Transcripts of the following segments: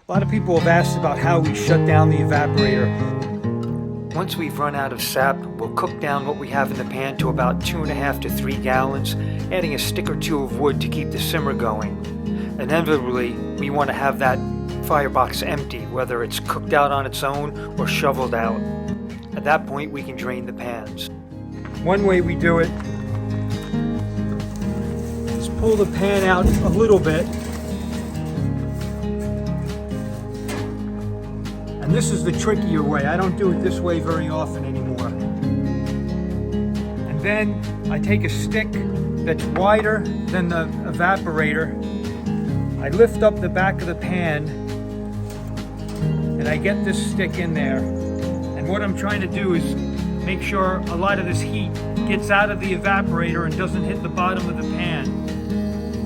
A lot of people have asked about how we shut down the evaporator. Once we've run out of sap, we'll cook down what we have in the pan to about 2.5 to 3 gallons, adding a stick or two of wood to keep the simmer going. Inevitably, we want to have that firebox empty, whether it's cooked out on its own or shoveled out. At that point, we can drain the pans. One way we do it is pull the pan out a little bit. And this is the trickier way. I don't do it this way very often anymore. And then I take a stick that's wider than the evaporator. I lift up the back of the pan and I get this stick in there. And what I'm trying to do is make sure a lot of this heat gets out of the evaporator and doesn't hit the bottom of the pan.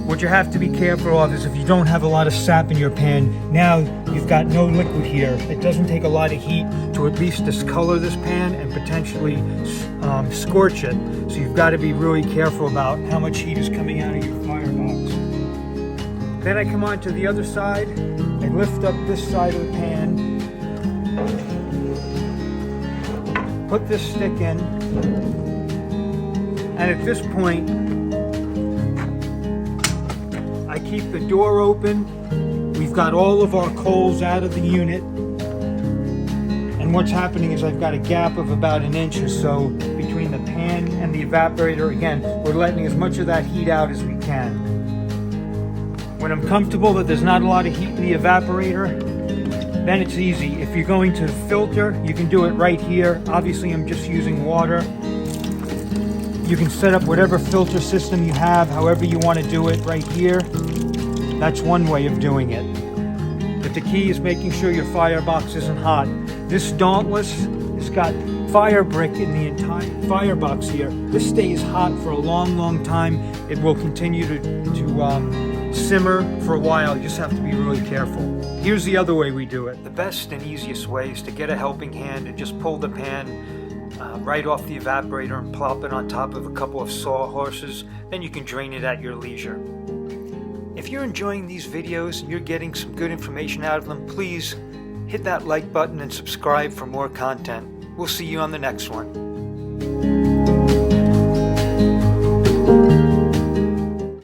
What you have to be careful of is if you don't have a lot of sap in your pan, now you've got no liquid here. It doesn't take a lot of heat to at least discolor this pan and potentially scorch it. So you've got to be really careful about how much heat is coming out of your firebox. Then I come on to the other side and lift up this side of the pan. Put this stick in. And at this point, I keep the door open. We've got all of our coals out of the unit. And what's happening is I've got a gap of about 1 inch or so between the pan and the evaporator. Again, we're letting as much of that heat out as we can. When I'm comfortable that there's not a lot of heat in the evaporator, then it's easy. If you're going to filter, you can do it right here. Obviously, I'm just using water. You can set up whatever filter system you have, however you want to do it right here. That's one way of doing it. But the key is making sure your firebox isn't hot. This Dauntless has got fire brick in the entire firebox here. This stays hot for a long, long time. It will continue to simmer for a while. You just have to be really careful. Here's the other way we do it. The best and easiest way is to get a helping hand and just pull the pan right off the evaporator and plop it on top of a couple of sawhorses. Then you can drain it at your leisure. If you're enjoying these videos and you're getting some good information out of them, please hit that like button and subscribe for more content. We'll see you on the next one.